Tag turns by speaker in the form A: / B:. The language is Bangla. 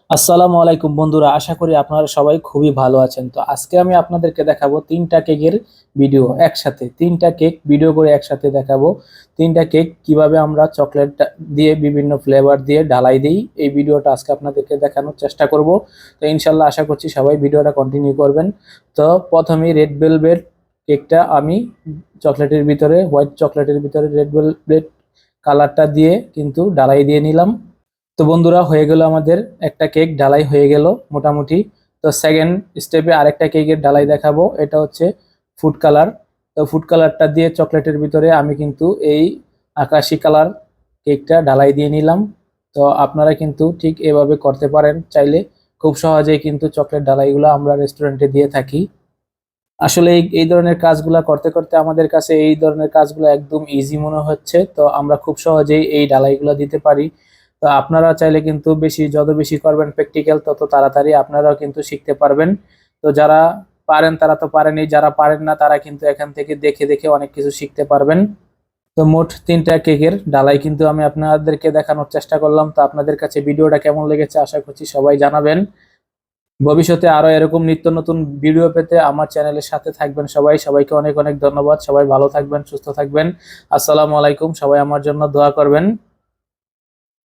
A: আসসালামু আলাইকুম বন্ধুরা, আশা করি আপনারা সবাই খুবই ভালো আছেন। তো আজকে আমি আপনাদেরকে দেখাবো তিনটা কেকের ভিডিও একসাথে, তিনটা কেক ভিডিও করে একসাথে দেখাবো। তিনটা কেক কিভাবে আমরা চকলেট দিয়ে বিভিন্ন ফ্লেভার দিয়ে ঢালাই দিই, এই ভিডিওটা আজকে আপনাদেরকে দেখানোর চেষ্টা করব। তো ইনশাল্লাহ আশা করছি সবাই ভিডিওটা কন্টিনিউ করবেন। তো প্রথমেই রেড ভেলভেট কেকটা আমি চকলেটের ভিতরে, হোয়াইট চকলেটের ভিতরে রেড ভেলভেট কালারটা দিয়ে কিন্তু ঢালাই দিয়ে নিলাম। তো বন্ধুরা, হয়ে গেল আমাদের একটা কেক ঢালাই হয়ে গেল মোটামুটি। তো সেকেন্ড স্টেপে আরেকটা কেকের ঢালাই দেখাবো, এটা হচ্ছে ফুড কালার। তো ফুড কালারটা দিয়ে চকলেটের ভিতরে আমি কিন্তু এই আকাশি কালার কেকটা ঢালাই দিয়ে নিলাম। তো আপনারা কিন্তু ঠিক এভাবে করতে পারেন চাইলে, খুব সহজেই কিন্তু চকলেট ঢালাইগুলো আমরা রেস্টুরেন্টে দিয়ে থাকি। আসলে এই ধরনের কাজগুলা করতে করতে আমাদের কাছে এই ধরনের কাজগুলো একদম ইজি মনে হচ্ছে। তো আমরা খুব সহজেই এই ঢালাইগুলো দিতে পারি। তো আপনারা চাইলে কিন্তু যত বেশি করবেন প্র্যাকটিক্যাল, তত তাড়াতাড়ি আপনারাও কিন্তু শিখতে পারবেন। তো যারা পারেন তারা তো পারেনই, যারা পারেন না তারা কিন্তু এখান থেকে দেখে দেখে অনেক কিছু শিখতে পারবেন। তো মোট তিনটা কেকের ডালাই কিন্তু আমি আপনাদেরকে দেখানোর চেষ্টা করলাম। তো আপনাদের কাছে ভিডিওটা কেমন লেগেছে আশা করছি সবাই জানাবেন। ভবিষ্যতে আরো এরকম নিত্য নতুন ভিডিও পেতে আমার চ্যানেলের সাথে থাকবেন। সবাইকে অনেক অনেক ধন্যবাদ। সবাই ভালো থাকবেন, সুস্থ থাকবেন। আসসালামু আলাইকুম। সবাই আমার জন্য দোয়া করবেন।